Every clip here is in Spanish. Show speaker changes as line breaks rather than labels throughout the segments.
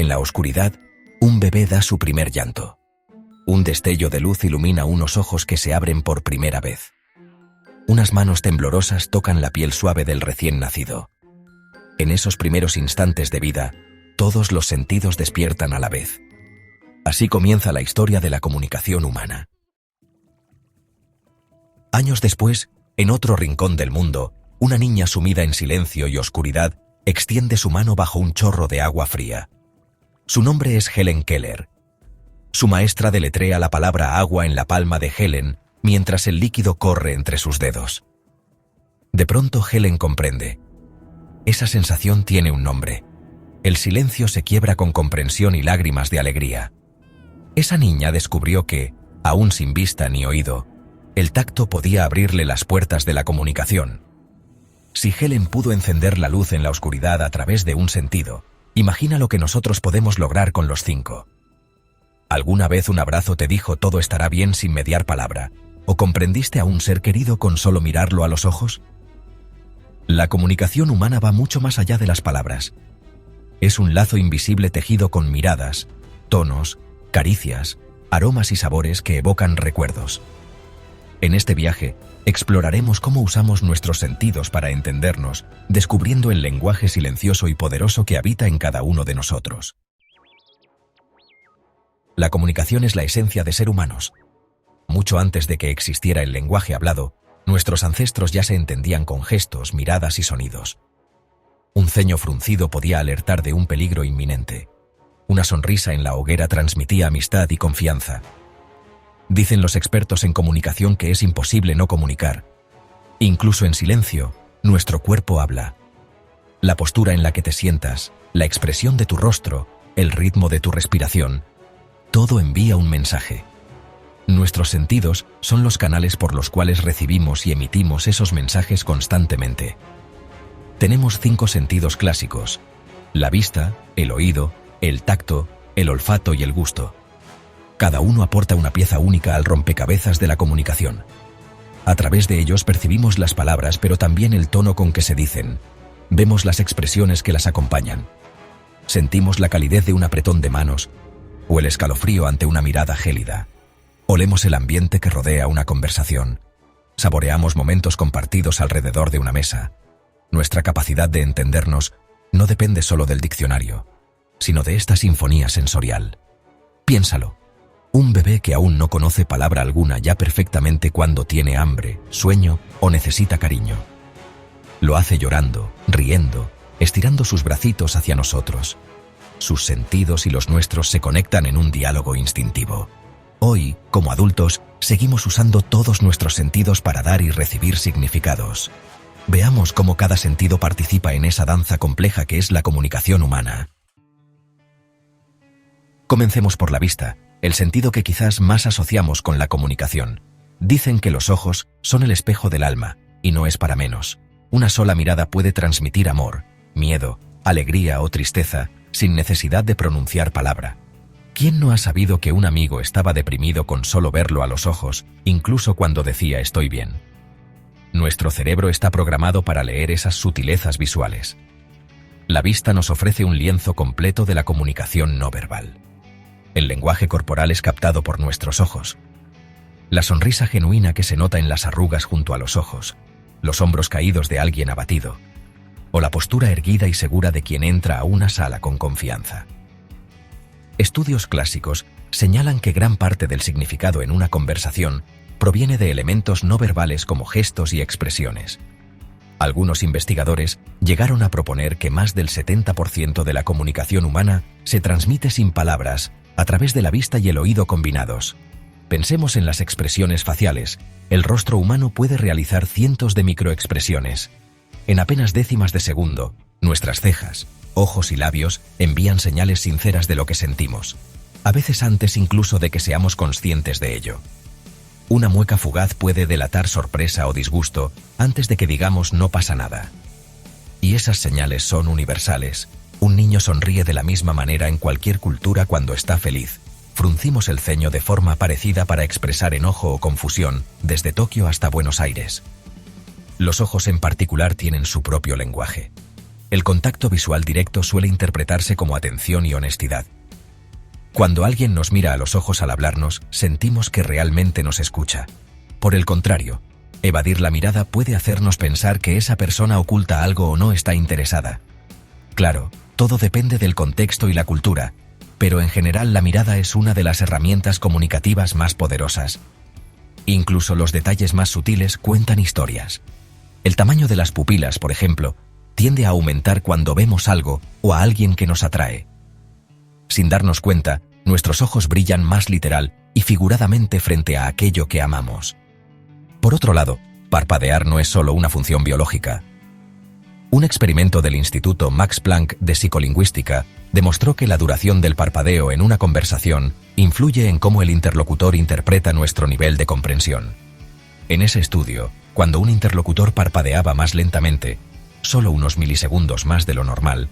En la oscuridad, un bebé da su primer llanto. Un destello de luz ilumina unos ojos que se abren por primera vez. Unas manos temblorosas tocan la piel suave del recién nacido. En esos primeros instantes de vida, todos los sentidos despiertan a la vez. Así comienza la historia de la comunicación humana. Años después, en otro rincón del mundo, una niña sumida en silencio y oscuridad extiende su mano bajo un chorro de agua fría. Su nombre es Helen Keller. Su maestra deletrea la palabra agua en la palma de Helen mientras el líquido corre entre sus dedos. De pronto Helen comprende. Esa sensación tiene un nombre. El silencio se quiebra con comprensión y lágrimas de alegría. Esa niña descubrió que, aún sin vista ni oído, el tacto podía abrirle las puertas de la comunicación. Si Helen pudo encender la luz en la oscuridad a través de un sentido, imagina lo que nosotros podemos lograr con los 5. ¿Alguna vez un abrazo te dijo todo estará bien sin mediar palabra? ¿O comprendiste a un ser querido con solo mirarlo a los ojos? La comunicación humana va mucho más allá de las palabras. Es un lazo invisible tejido con miradas, tonos, caricias, aromas y sabores que evocan recuerdos. En este viaje, exploraremos cómo usamos nuestros sentidos para entendernos, descubriendo el lenguaje silencioso y poderoso que habita en cada uno de nosotros. La comunicación es la esencia de ser humanos. Mucho antes de que existiera el lenguaje hablado, nuestros ancestros ya se entendían con gestos, miradas y sonidos. Un ceño fruncido podía alertar de un peligro inminente. Una sonrisa en la hoguera transmitía amistad y confianza. Dicen los expertos en comunicación que es imposible no comunicar. Incluso en silencio, nuestro cuerpo habla. La postura en la que te sientas, la expresión de tu rostro, el ritmo de tu respiración, todo envía un mensaje. Nuestros sentidos son los canales por los cuales recibimos y emitimos esos mensajes constantemente. Tenemos 5 sentidos clásicos: la vista, el oído, el tacto, el olfato y el gusto. Cada uno aporta una pieza única al rompecabezas de la comunicación. A través de ellos percibimos las palabras, pero también el tono con que se dicen. Vemos las expresiones que las acompañan. Sentimos la calidez de un apretón de manos o el escalofrío ante una mirada gélida. Olemos el ambiente que rodea una conversación. Saboreamos momentos compartidos alrededor de una mesa. Nuestra capacidad de entendernos no depende solo del diccionario, sino de esta sinfonía sensorial. Piénsalo. Un bebé que aún no conoce palabra alguna ya perfectamente cuando tiene hambre, sueño o necesita cariño. Lo hace llorando, riendo, estirando sus bracitos hacia nosotros. Sus sentidos y los nuestros se conectan en un diálogo instintivo. Hoy, como adultos, seguimos usando todos nuestros sentidos para dar y recibir significados. Veamos cómo cada sentido participa en esa danza compleja que es la comunicación humana. Comencemos por la vista, el sentido que quizás más asociamos con la comunicación. Dicen que los ojos son el espejo del alma, y no es para menos. Una sola mirada puede transmitir amor, miedo, alegría o tristeza, sin necesidad de pronunciar palabra. ¿Quién no ha sabido que un amigo estaba deprimido con solo verlo a los ojos, incluso cuando decía estoy bien? Nuestro cerebro está programado para leer esas sutilezas visuales. La vista nos ofrece un lienzo completo de la comunicación no verbal. El lenguaje corporal es captado por nuestros ojos. La sonrisa genuina que se nota en las arrugas junto a los ojos, los hombros caídos de alguien abatido, o la postura erguida y segura de quien entra a una sala con confianza. Estudios clásicos señalan que gran parte del significado en una conversación proviene de elementos no verbales como gestos y expresiones. Algunos investigadores llegaron a proponer que más del 70% de la comunicación humana se transmite sin palabras, a través de la vista y el oído combinados. Pensemos en las expresiones faciales. El rostro humano puede realizar cientos de microexpresiones. En apenas décimas de segundo, nuestras cejas, ojos y labios envían señales sinceras de lo que sentimos, a veces antes incluso de que seamos conscientes de ello. Una mueca fugaz puede delatar sorpresa o disgusto antes de que digamos no pasa nada. Y esas señales son universales. Un niño sonríe de la misma manera en cualquier cultura cuando está feliz. Fruncimos el ceño de forma parecida para expresar enojo o confusión, desde Tokio hasta Buenos Aires. Los ojos en particular tienen su propio lenguaje. El contacto visual directo suele interpretarse como atención y honestidad. Cuando alguien nos mira a los ojos al hablarnos, sentimos que realmente nos escucha. Por el contrario, evadir la mirada puede hacernos pensar que esa persona oculta algo o no está interesada. Claro, todo depende del contexto y la cultura, pero en general la mirada es una de las herramientas comunicativas más poderosas. Incluso los detalles más sutiles cuentan historias. El tamaño de las pupilas, por ejemplo, tiende a aumentar cuando vemos algo o a alguien que nos atrae. Sin darnos cuenta, nuestros ojos brillan más literal y figuradamente frente a aquello que amamos. Por otro lado, parpadear no es solo una función biológica. Un experimento del Instituto Max Planck de Psicolingüística demostró que la duración del parpadeo en una conversación influye en cómo el interlocutor interpreta nuestro nivel de comprensión. En ese estudio, cuando un interlocutor parpadeaba más lentamente, solo unos milisegundos más de lo normal,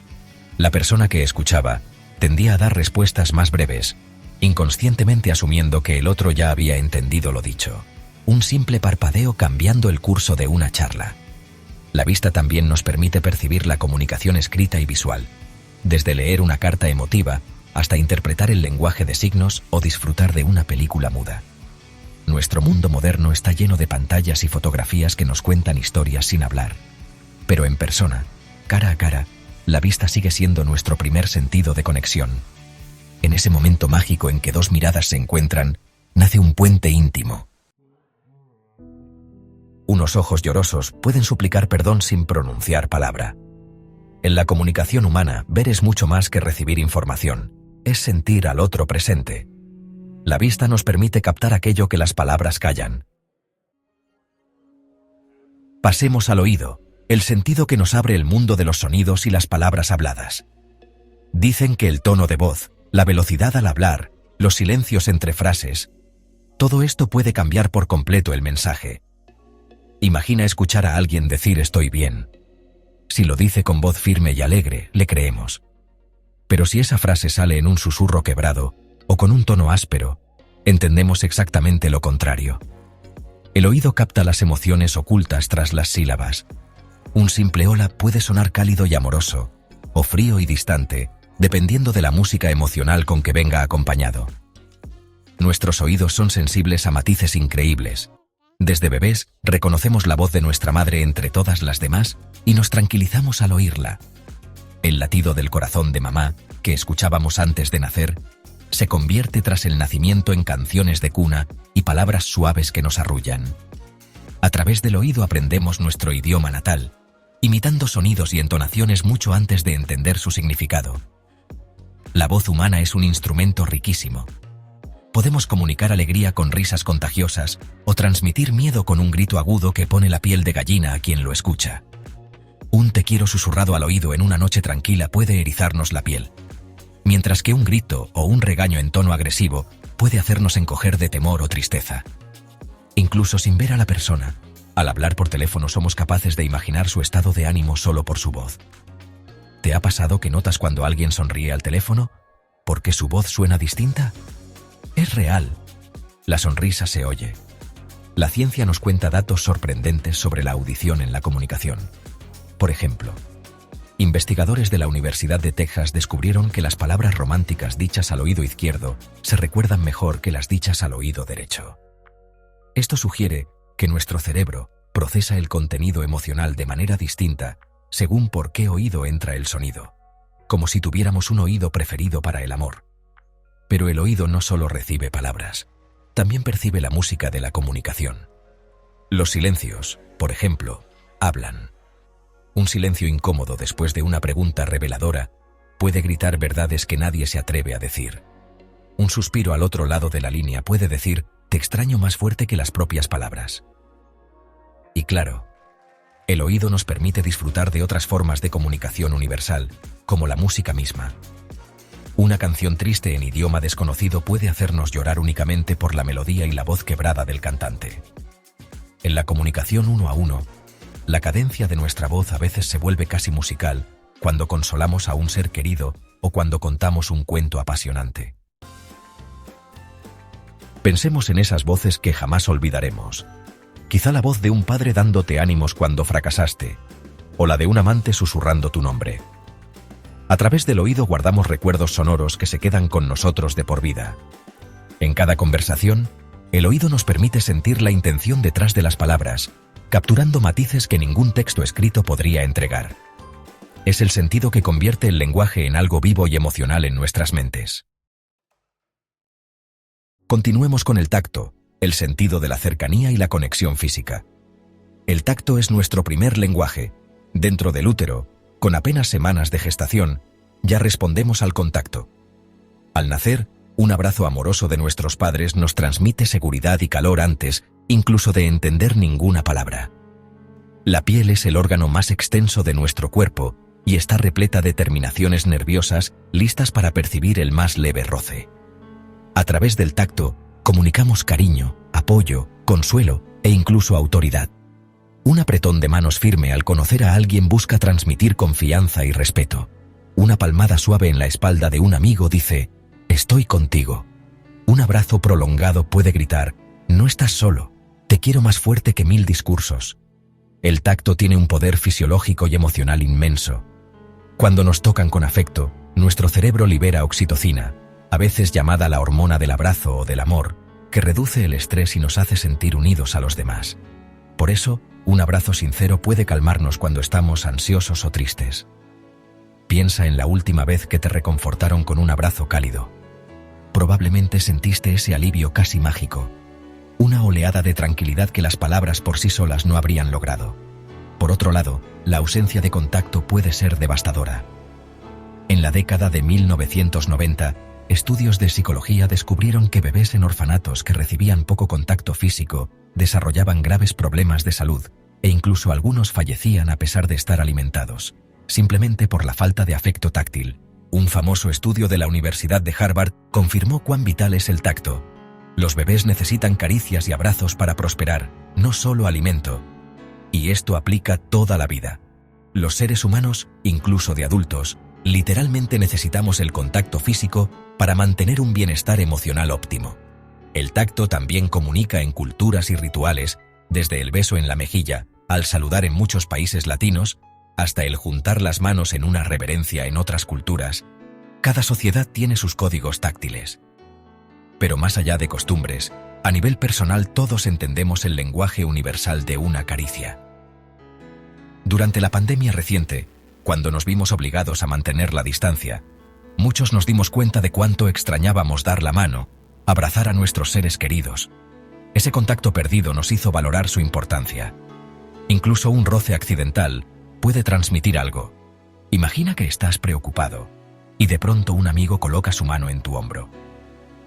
la persona que escuchaba tendía a dar respuestas más breves, inconscientemente asumiendo que el otro ya había entendido lo dicho. Un simple parpadeo cambiando el curso de una charla. La vista también nos permite percibir la comunicación escrita y visual, desde leer una carta emotiva hasta interpretar el lenguaje de signos o disfrutar de una película muda. Nuestro mundo moderno está lleno de pantallas y fotografías que nos cuentan historias sin hablar. Pero en persona, cara a cara, la vista sigue siendo nuestro primer sentido de conexión. En ese momento mágico en que dos miradas se encuentran, nace un puente íntimo. Unos ojos llorosos pueden suplicar perdón sin pronunciar palabra. En la comunicación humana, ver es mucho más que recibir información, es sentir al otro presente. La vista nos permite captar aquello que las palabras callan. Pasemos al oído, el sentido que nos abre el mundo de los sonidos y las palabras habladas. Dicen que el tono de voz, la velocidad al hablar, los silencios entre frases, todo esto puede cambiar por completo el mensaje. Imagina escuchar a alguien decir estoy bien. Si lo dice con voz firme y alegre, le creemos. Pero si esa frase sale en un susurro quebrado o con un tono áspero, entendemos exactamente lo contrario. El oído capta las emociones ocultas tras las sílabas. Un simple hola puede sonar cálido y amoroso, o frío y distante, dependiendo de la música emocional con que venga acompañado. Nuestros oídos son sensibles a matices increíbles. Desde bebés, reconocemos la voz de nuestra madre entre todas las demás y nos tranquilizamos al oírla. El latido del corazón de mamá, que escuchábamos antes de nacer, se convierte tras el nacimiento en canciones de cuna y palabras suaves que nos arrullan. A través del oído aprendemos nuestro idioma natal, imitando sonidos y entonaciones mucho antes de entender su significado. La voz humana es un instrumento riquísimo. Podemos comunicar alegría con risas contagiosas o transmitir miedo con un grito agudo que pone la piel de gallina a quien lo escucha. Un te quiero susurrado al oído en una noche tranquila puede erizarnos la piel, mientras que un grito o un regaño en tono agresivo puede hacernos encoger de temor o tristeza. Incluso sin ver a la persona, al hablar por teléfono somos capaces de imaginar su estado de ánimo solo por su voz. ¿Te ha pasado que notas cuando alguien sonríe al teléfono porque su voz suena distinta? Es real. La sonrisa se oye. La ciencia nos cuenta datos sorprendentes sobre la audición en la comunicación. Por ejemplo, investigadores de la Universidad de Texas descubrieron que las palabras románticas dichas al oído izquierdo se recuerdan mejor que las dichas al oído derecho. Esto sugiere que nuestro cerebro procesa el contenido emocional de manera distinta según por qué oído entra el sonido, como si tuviéramos un oído preferido para el amor. Pero el oído no solo recibe palabras, también percibe la música de la comunicación. Los silencios, por ejemplo, hablan. Un silencio incómodo después de una pregunta reveladora puede gritar verdades que nadie se atreve a decir. Un suspiro al otro lado de la línea puede decir te extraño más fuerte que las propias palabras. Y claro, el oído nos permite disfrutar de otras formas de comunicación universal, como la música misma. Una canción triste en idioma desconocido puede hacernos llorar únicamente por la melodía y la voz quebrada del cantante. En la comunicación uno a uno, la cadencia de nuestra voz a veces se vuelve casi musical cuando consolamos a un ser querido o cuando contamos un cuento apasionante. Pensemos en esas voces que jamás olvidaremos. Quizá la voz de un padre dándote ánimos cuando fracasaste, o la de un amante susurrando tu nombre. A través del oído guardamos recuerdos sonoros que se quedan con nosotros de por vida. En cada conversación, el oído nos permite sentir la intención detrás de las palabras, capturando matices que ningún texto escrito podría entregar. Es el sentido que convierte el lenguaje en algo vivo y emocional en nuestras mentes. Continuemos con el tacto, el sentido de la cercanía y la conexión física. El tacto es nuestro primer lenguaje. Dentro del útero, con apenas semanas de gestación, ya respondemos al contacto. Al nacer, un abrazo amoroso de nuestros padres nos transmite seguridad y calor antes, incluso de entender ninguna palabra. La piel es el órgano más extenso de nuestro cuerpo y está repleta de terminaciones nerviosas listas para percibir el más leve roce. A través del tacto, comunicamos cariño, apoyo, consuelo e incluso autoridad. Un apretón de manos firme al conocer a alguien busca transmitir confianza y respeto. Una palmada suave en la espalda de un amigo dice: «Estoy contigo». Un abrazo prolongado puede gritar: «No estás solo, te quiero más fuerte que 1000 discursos». El tacto tiene un poder fisiológico y emocional inmenso. Cuando nos tocan con afecto, nuestro cerebro libera oxitocina, a veces llamada la hormona del abrazo o del amor, que reduce el estrés y nos hace sentir unidos a los demás. Por eso, un abrazo sincero puede calmarnos cuando estamos ansiosos o tristes. Piensa en la última vez que te reconfortaron con un abrazo cálido. Probablemente sentiste ese alivio casi mágico, una oleada de tranquilidad que las palabras por sí solas no habrían logrado. Por otro lado, la ausencia de contacto puede ser devastadora. En la década de 1990, estudios de psicología descubrieron que bebés en orfanatos que recibían poco contacto físico desarrollaban graves problemas de salud e incluso algunos fallecían a pesar de estar alimentados, simplemente por la falta de afecto táctil. Un famoso estudio de la Universidad de Harvard confirmó cuán vital es el tacto. Los bebés necesitan caricias y abrazos para prosperar, no solo alimento. Y esto aplica toda la vida. Los seres humanos, incluso de adultos, literalmente necesitamos el contacto físico para mantener un bienestar emocional óptimo. El tacto también comunica en culturas y rituales, desde el beso en la mejilla, al saludar en muchos países latinos, hasta el juntar las manos en una reverencia en otras culturas. Cada sociedad tiene sus códigos táctiles. Pero más allá de costumbres, a nivel personal todos entendemos el lenguaje universal de una caricia. Durante la pandemia reciente, cuando nos vimos obligados a mantener la distancia, muchos nos dimos cuenta de cuánto extrañábamos dar la mano, abrazar a nuestros seres queridos. Ese contacto perdido nos hizo valorar su importancia. Incluso un roce accidental puede transmitir algo. Imagina que estás preocupado y de pronto un amigo coloca su mano en tu hombro.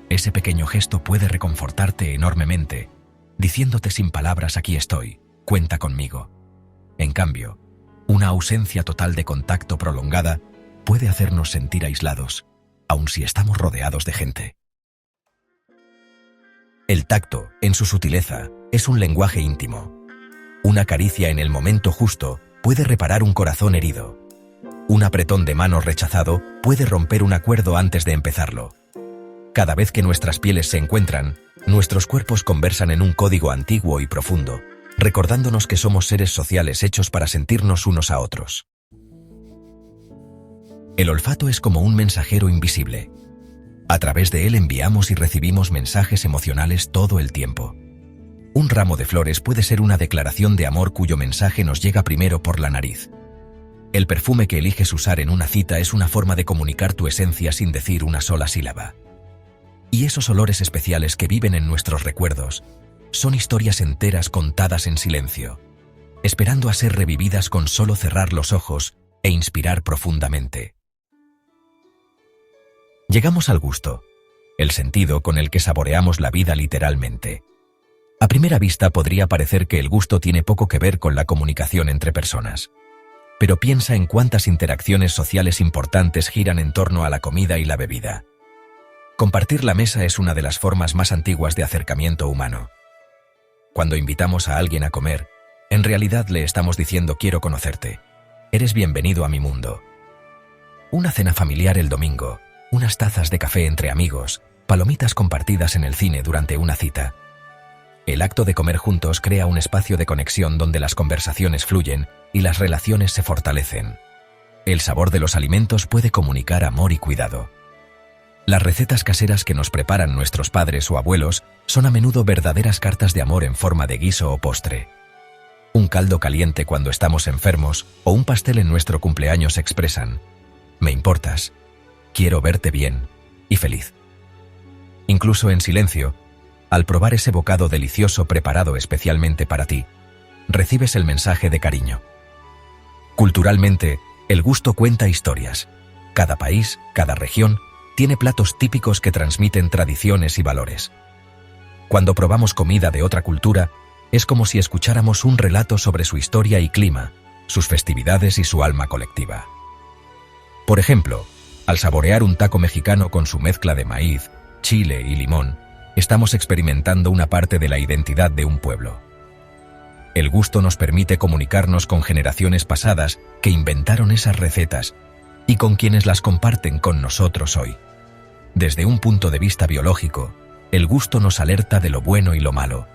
Ese pequeño gesto puede reconfortarte enormemente, diciéndote sin palabras: aquí estoy, cuenta conmigo. En cambio, una ausencia total de contacto prolongada puede hacernos sentir aislados, aun si estamos rodeados de gente. El tacto, en su sutileza, es un lenguaje íntimo. Una caricia en el momento justo puede reparar un corazón herido. Un apretón de manos rechazado puede romper un acuerdo antes de empezarlo. Cada vez que nuestras pieles se encuentran, nuestros cuerpos conversan en un código antiguo y profundo, recordándonos que somos seres sociales hechos para sentirnos unos a otros. El olfato es como un mensajero invisible. A través de él enviamos y recibimos mensajes emocionales todo el tiempo. Un ramo de flores puede ser una declaración de amor cuyo mensaje nos llega primero por la nariz. El perfume que eliges usar en una cita es una forma de comunicar tu esencia sin decir una sola sílaba. Y esos olores especiales que viven en nuestros recuerdos son historias enteras contadas en silencio, esperando a ser revividas con solo cerrar los ojos e inspirar profundamente. Llegamos al gusto, el sentido con el que saboreamos la vida literalmente. A primera vista podría parecer que el gusto tiene poco que ver con la comunicación entre personas. Pero piensa en cuántas interacciones sociales importantes giran en torno a la comida y la bebida. Compartir la mesa es una de las formas más antiguas de acercamiento humano. Cuando invitamos a alguien a comer, en realidad le estamos diciendo: quiero conocerte, eres bienvenido a mi mundo. Una cena familiar el domingo, unas tazas de café entre amigos, palomitas compartidas en el cine durante una cita. El acto de comer juntos crea un espacio de conexión donde las conversaciones fluyen y las relaciones se fortalecen. El sabor de los alimentos puede comunicar amor y cuidado. Las recetas caseras que nos preparan nuestros padres o abuelos son a menudo verdaderas cartas de amor en forma de guiso o postre. Un caldo caliente cuando estamos enfermos o un pastel en nuestro cumpleaños expresan: me importas, quiero verte bien y feliz. Incluso en silencio, al probar ese bocado delicioso preparado especialmente para ti, recibes el mensaje de cariño. Culturalmente, el gusto cuenta historias. Cada país, cada región, tiene platos típicos que transmiten tradiciones y valores. Cuando probamos comida de otra cultura, es como si escucháramos un relato sobre su historia y clima, sus festividades y su alma colectiva. Por ejemplo, al saborear un taco mexicano con su mezcla de maíz, chile y limón, estamos experimentando una parte de la identidad de un pueblo. El gusto nos permite comunicarnos con generaciones pasadas que inventaron esas recetas y con quienes las comparten con nosotros hoy. Desde un punto de vista biológico, el gusto nos alerta de lo bueno y lo malo.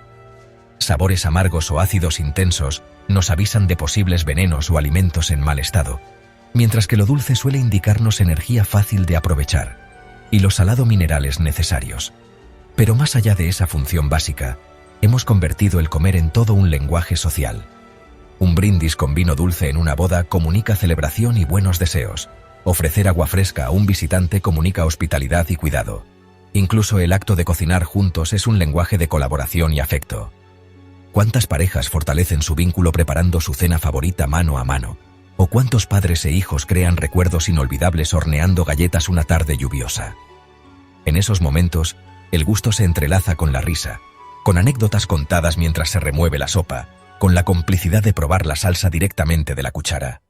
Sabores amargos o ácidos intensos nos avisan de posibles venenos o alimentos en mal estado, mientras que lo dulce suele indicarnos energía fácil de aprovechar y lo salado minerales necesarios. Pero más allá de esa función básica, hemos convertido el comer en todo un lenguaje social. Un brindis con vino dulce en una boda comunica celebración y buenos deseos. Ofrecer agua fresca a un visitante comunica hospitalidad y cuidado. Incluso el acto de cocinar juntos es un lenguaje de colaboración y afecto. ¿Cuántas parejas fortalecen su vínculo preparando su cena favorita mano a mano? ¿O cuántos padres e hijos crean recuerdos inolvidables horneando galletas una tarde lluviosa? En esos momentos, el gusto se entrelaza con la risa, con anécdotas contadas mientras se remueve la sopa, con la complicidad de probar la salsa directamente de la cuchara.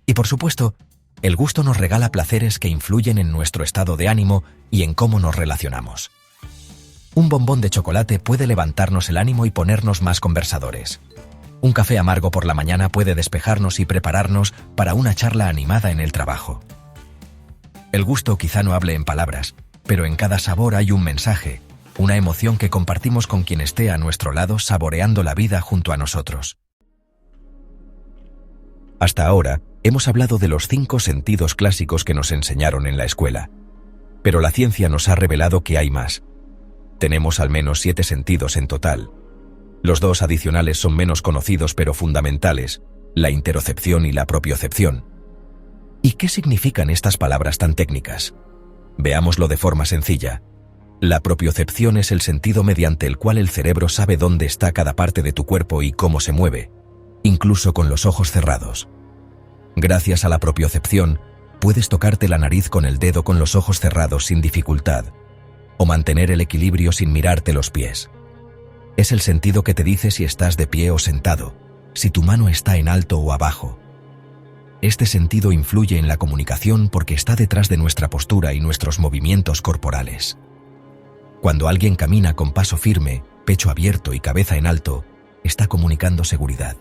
Y por supuesto, el gusto nos regala placeres que influyen en nuestro estado de ánimo y en cómo nos relacionamos. Un bombón de chocolate puede levantarnos el ánimo y ponernos más conversadores. Un café amargo por la mañana puede despejarnos y prepararnos para una charla animada en el trabajo. El gusto quizá no hable en palabras, pero en cada sabor hay un mensaje, una emoción que compartimos con quien esté a nuestro lado saboreando la vida junto a nosotros. Hasta ahora, hemos hablado de los 5 sentidos clásicos que nos enseñaron en la escuela, pero la ciencia nos ha revelado que hay más. Tenemos al menos 7 sentidos en total. Los 2 adicionales son menos conocidos pero fundamentales, la interocepción y la propiocepción. ¿Y qué significan estas palabras tan técnicas? Veámoslo de forma sencilla. La propiocepción es el sentido mediante el cual el cerebro sabe dónde está cada parte de tu cuerpo y cómo se mueve, incluso con los ojos cerrados. Gracias a la propiocepción, puedes tocarte la nariz con el dedo con los ojos cerrados sin dificultad, o mantener el equilibrio sin mirarte los pies. Es el sentido que te dice si estás de pie o sentado, si tu mano está en alto o abajo. Este sentido influye en la comunicación porque está detrás de nuestra postura y nuestros movimientos corporales. Cuando alguien camina con paso firme, pecho abierto y cabeza en alto, está comunicando seguridad,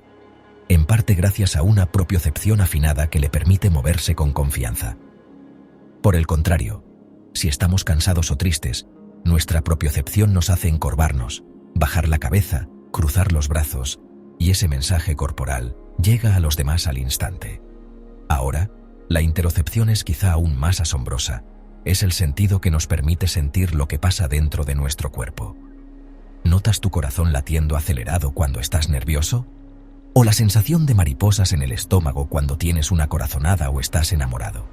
en parte gracias a una propiocepción afinada que le permite moverse con confianza. Por el contrario, si estamos cansados o tristes, nuestra propiocepción nos hace encorvarnos, bajar la cabeza, cruzar los brazos, y ese mensaje corporal llega a los demás al instante. Ahora, la interocepción es quizá aún más asombrosa. Es el sentido que nos permite sentir lo que pasa dentro de nuestro cuerpo. ¿Notas tu corazón latiendo acelerado cuando estás nervioso? ¿O la sensación de mariposas en el estómago cuando tienes una corazonada o estás enamorado?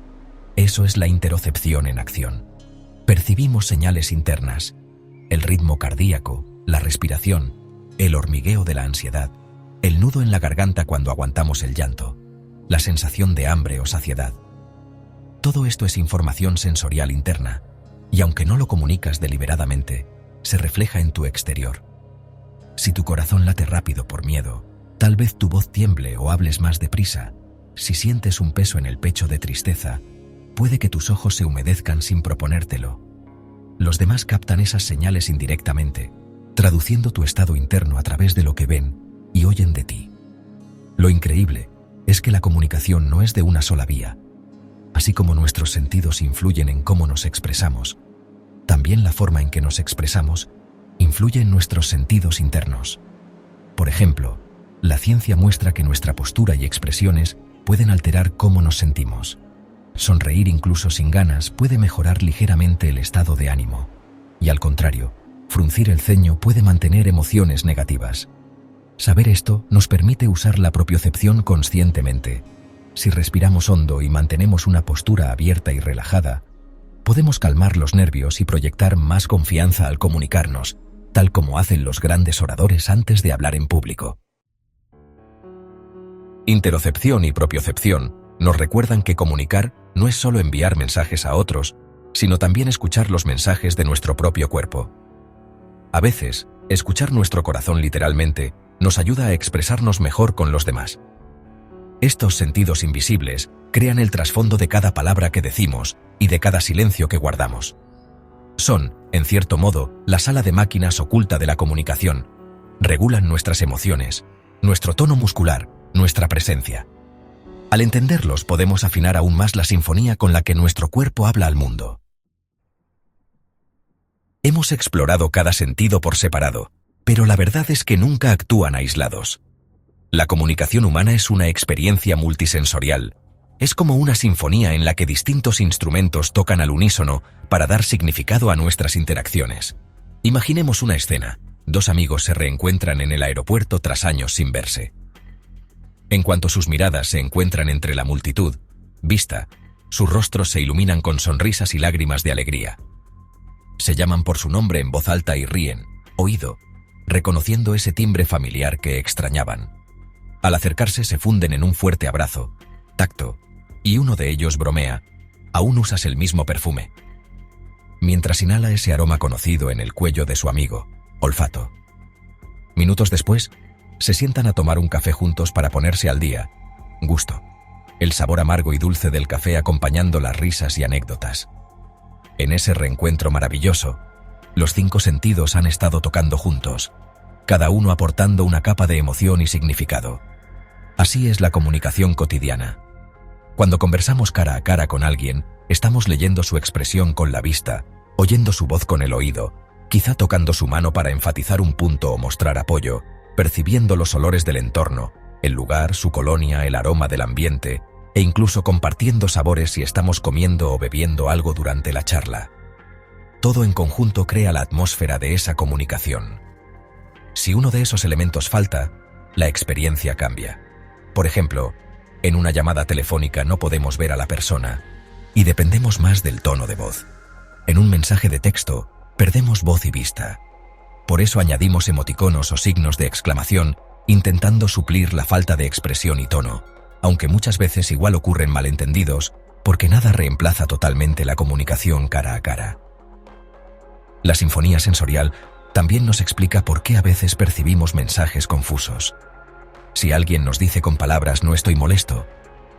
Eso es la interocepción en acción. Percibimos señales internas, el ritmo cardíaco, la respiración, el hormigueo de la ansiedad, el nudo en la garganta cuando aguantamos el llanto, la sensación de hambre o saciedad. Todo esto es información sensorial interna, y aunque no lo comunicas deliberadamente, se refleja en tu exterior. Si tu corazón late rápido por miedo, tal vez tu voz tiemble o hables más deprisa. Si sientes un peso en el pecho de tristeza, puede que tus ojos se humedezcan sin proponértelo. Los demás captan esas señales indirectamente, traduciendo tu estado interno a través de lo que ven y oyen de ti. Lo increíble es que la comunicación no es de una sola vía. Así como nuestros sentidos influyen en cómo nos expresamos, también la forma en que nos expresamos influye en nuestros sentidos internos. Por ejemplo, la ciencia muestra que nuestra postura y expresiones pueden alterar cómo nos sentimos. Sonreír incluso sin ganas puede mejorar ligeramente el estado de ánimo. Y al contrario, fruncir el ceño puede mantener emociones negativas. Saber esto nos permite usar la propiocepción conscientemente. Si respiramos hondo y mantenemos una postura abierta y relajada, podemos calmar los nervios y proyectar más confianza al comunicarnos, tal como hacen los grandes oradores antes de hablar en público. Interocepción y propiocepción nos recuerdan que comunicar no es solo enviar mensajes a otros, sino también escuchar los mensajes de nuestro propio cuerpo. A veces, escuchar nuestro corazón literalmente nos ayuda a expresarnos mejor con los demás. Estos sentidos invisibles crean el trasfondo de cada palabra que decimos y de cada silencio que guardamos. Son, en cierto modo, la sala de máquinas oculta de la comunicación. Regulan nuestras emociones, nuestro tono muscular, nuestra presencia. Al entenderlos podemos afinar aún más la sinfonía con la que nuestro cuerpo habla al mundo. Hemos explorado cada sentido por separado, pero la verdad es que nunca actúan aislados. La comunicación humana es una experiencia multisensorial. Es como una sinfonía en la que distintos instrumentos tocan al unísono para dar significado a nuestras interacciones. Imaginemos una escena. Dos amigos se reencuentran en el aeropuerto tras años sin verse. En cuanto sus miradas se encuentran entre la multitud, vista, sus rostros se iluminan con sonrisas y lágrimas de alegría. Se llaman por su nombre en voz alta y ríen, oído, reconociendo ese timbre familiar que extrañaban. Al acercarse se funden en un fuerte abrazo, tacto, y uno de ellos bromea: «Aún usas el mismo perfume». Mientras inhala ese aroma conocido en el cuello de su amigo, olfato. Minutos después, se sientan a tomar un café juntos para ponerse al día, gusto. El sabor amargo y dulce del café acompañando las risas y anécdotas. En ese reencuentro maravilloso, los 5 sentidos han estado tocando juntos, cada uno aportando una capa de emoción y significado. Así es la comunicación cotidiana. Cuando conversamos cara a cara con alguien, estamos leyendo su expresión con la vista, oyendo su voz con el oído, quizá tocando su mano para enfatizar un punto o mostrar apoyo, percibiendo los olores del entorno, el lugar, su colonia, el aroma del ambiente, e incluso compartiendo sabores si estamos comiendo o bebiendo algo durante la charla. Todo en conjunto crea la atmósfera de esa comunicación. Si uno de esos elementos falta, la experiencia cambia. Por ejemplo, en una llamada telefónica no podemos ver a la persona y dependemos más del tono de voz. En un mensaje de texto, perdemos voz y vista. Por eso añadimos emoticonos o signos de exclamación, intentando suplir la falta de expresión y tono, aunque muchas veces igual ocurren malentendidos, porque nada reemplaza totalmente la comunicación cara a cara. La sinfonía sensorial también nos explica por qué a veces percibimos mensajes confusos. Si alguien nos dice con palabras «no estoy molesto»,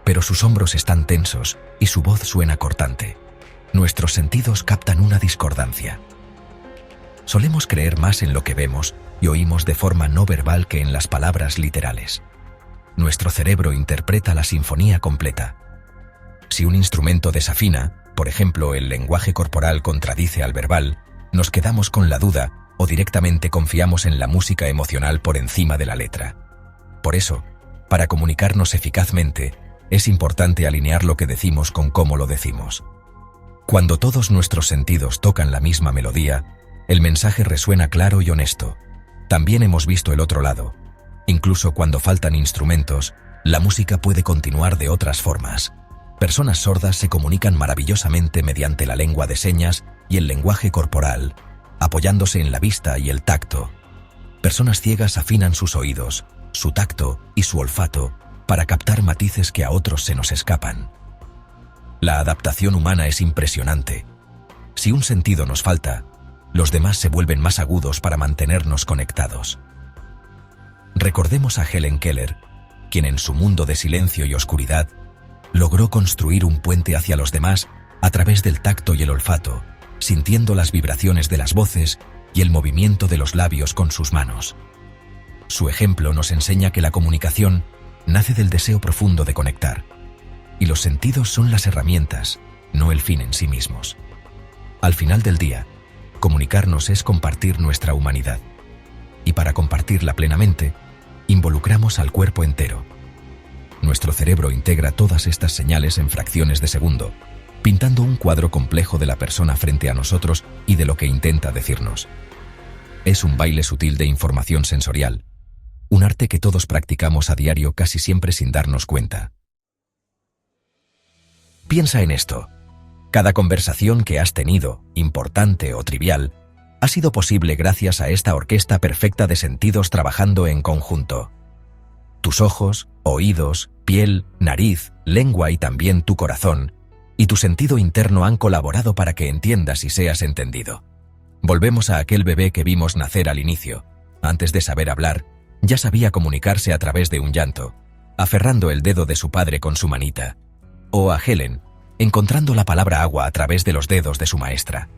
pero sus hombros están tensos y su voz suena cortante, nuestros sentidos captan una discordancia. Solemos creer más en lo que vemos y oímos de forma no verbal que en las palabras literales. Nuestro cerebro interpreta la sinfonía completa. Si un instrumento desafina, por ejemplo, el lenguaje corporal contradice al verbal, nos quedamos con la duda o directamente confiamos en la música emocional por encima de la letra. Por eso, para comunicarnos eficazmente, es importante alinear lo que decimos con cómo lo decimos. Cuando todos nuestros sentidos tocan la misma melodía, el mensaje resuena claro y honesto. También hemos visto el otro lado. Incluso cuando faltan instrumentos, la música puede continuar de otras formas. Personas sordas se comunican maravillosamente mediante la lengua de señas y el lenguaje corporal, apoyándose en la vista y el tacto. Personas ciegas afinan sus oídos, su tacto y su olfato para captar matices que a otros se nos escapan. La adaptación humana es impresionante. Si un sentido nos falta, los demás se vuelven más agudos para mantenernos conectados. Recordemos a Helen Keller, quien en su mundo de silencio y oscuridad logró construir un puente hacia los demás a través del tacto y el olfato, sintiendo las vibraciones de las voces y el movimiento de los labios con sus manos. Su ejemplo nos enseña que la comunicación nace del deseo profundo de conectar, y los sentidos son las herramientas, no el fin en sí mismos. Al final del día, Comunicarnos es compartir nuestra humanidad. Y para compartirla plenamente, involucramos al cuerpo entero. Nuestro cerebro integra todas estas señales en fracciones de segundo, pintando un cuadro complejo de la persona frente a nosotros y de lo que intenta decirnos. Es un baile sutil de información sensorial, un arte que todos practicamos a diario casi siempre sin darnos cuenta. Piensa en esto. Cada conversación que has tenido, importante o trivial, ha sido posible gracias a esta orquesta perfecta de sentidos trabajando en conjunto. Tus ojos, oídos, piel, nariz, lengua y también tu corazón y tu sentido interno han colaborado para que entiendas y seas entendido. Volvemos a aquel bebé que vimos nacer al inicio. Antes de saber hablar, ya sabía comunicarse a través de un llanto, aferrando el dedo de su padre con su manita. O a Helen, encontrando la palabra agua a través de los dedos de su maestra.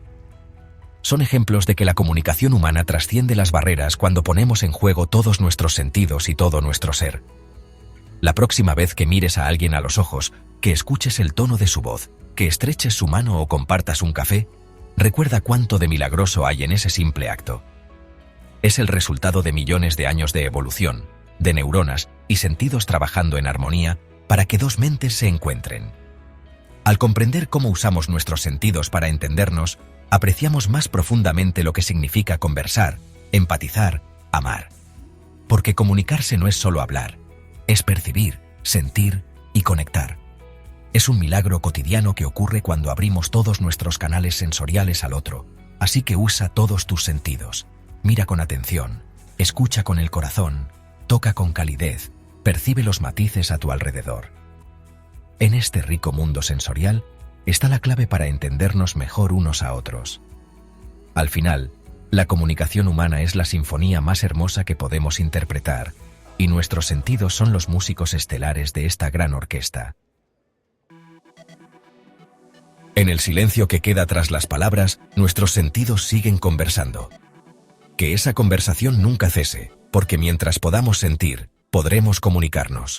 Son ejemplos de que la comunicación humana trasciende las barreras cuando ponemos en juego todos nuestros sentidos y todo nuestro ser. La próxima vez que mires a alguien a los ojos, que escuches el tono de su voz, que estreches su mano o compartas un café, recuerda cuánto de milagroso hay en ese simple acto. Es el resultado de millones de años de evolución, de neuronas y sentidos trabajando en armonía para que dos mentes se encuentren. Al comprender cómo usamos nuestros sentidos para entendernos, apreciamos más profundamente lo que significa conversar, empatizar, amar. Porque comunicarse no es solo hablar, es percibir, sentir y conectar. Es un milagro cotidiano que ocurre cuando abrimos todos nuestros canales sensoriales al otro, así que usa todos tus sentidos. Mira con atención, escucha con el corazón, toca con calidez, percibe los matices a tu alrededor. En este rico mundo sensorial está la clave para entendernos mejor unos a otros. Al final, la comunicación humana es la sinfonía más hermosa que podemos interpretar, y nuestros sentidos son los músicos estelares de esta gran orquesta. En el silencio que queda tras las palabras, nuestros sentidos siguen conversando. Que esa conversación nunca cese, porque mientras podamos sentir, podremos comunicarnos.